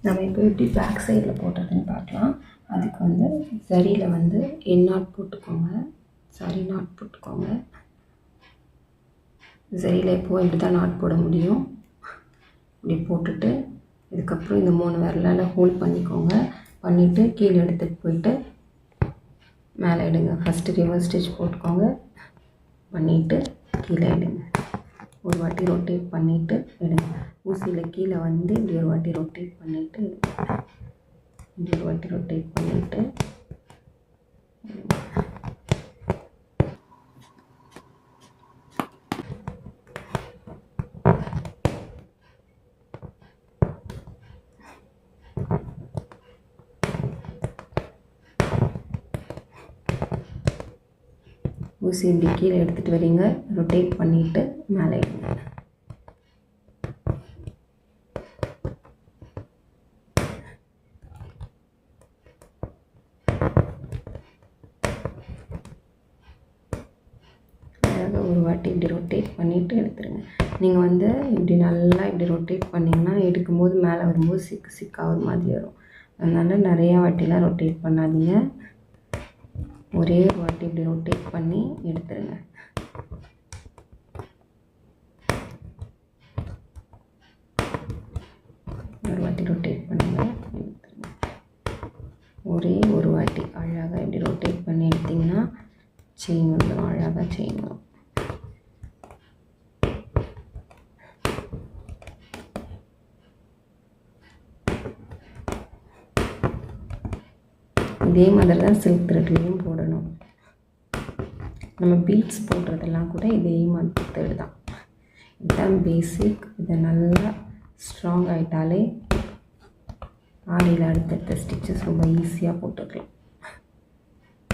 நம்ம இப்போ எப்படி பேக் சைடில் போடுறதுன்னு பார்க்கலாம். அதுக்கு வந்து சரியில் வந்து என் நாட் போட்டுக்கோங்க, சரி நாட் போட்டுக்கோங்க. சரியில் எப்போது இப்படி தான் நாட் போட முடியும். இப்படி போட்டுட்டு இதுக்கப்புறம் இந்த 3 விரலால் ஹோல்ட் பண்ணிக்கோங்க. பண்ணிவிட்டு கீழே எடுத்துகிட்டு போயிட்டு மேலே எடுங்க. ஃபஸ்ட்டு ரிவர்ஸ் ஸ்டிச் போட்டுக்கோங்க, பண்ணிவிட்டு கீழே எடுங்க. ஒரு வாட்டி ரொட்டேட் பண்ணிவிட்டு எடுங்க. ஊசியில் கீழே வந்து இப்படி ஒரு வாட்டி ரொட்டேட் பண்ணிவிட்டு இப்படி ஒரு வாட்டி ரொட்டேட் பண்ணிவிட்டு ஊசி இப்படி கீழே எடுத்துகிட்டு வரீங்க, ரொட்டேட் பண்ணிவிட்டு மேலே எடுங்க. ஒரு வாட்டி இப்படி ரொட்டேட் பண்ணிவிட்டு எடுத்துருங்க. நீங்கள் வந்து இப்படி நல்லா இப்படி ரொட்டேட் பண்ணிங்கன்னா எடுக்கும்போது மேலே வரும்போது சிக்காக ஒரு மாதிரி வரும். அதனால் நிறையா வாட்டிலாம் ரொட்டேட் பண்ணாதீங்க. ஒரே ஒரு வாட்டி இப்படி ரொட்டேட் பண்ணி எடுத்துருங்க. ஒரு வாட்டி ரொட்டேட் பண்ணுங்க, எடுத்துருங்க. ஒரே ஒரு வாட்டி அழகாக இப்படி ரொட்டேட் பண்ணி எடுத்திங்கன்னா செயின் வந்துடும், அழகாக செயின் வரும். இதே மாதிரி தான் சில்க் த்ரெட்லேயும் போடணும். நம்ம பீட்ஸ் போடுறதெல்லாம் கூட இதே மாதிரி த்ரெட் தான். இதுதான் பேசிக். இதை நல்லா ஸ்ட்ராங் ஆகிட்டாலே ஆடியில் அடுத்தடுத்த ஸ்டிச்சஸ் ரொம்ப ஈஸியாக போட்டுக்கலாம்.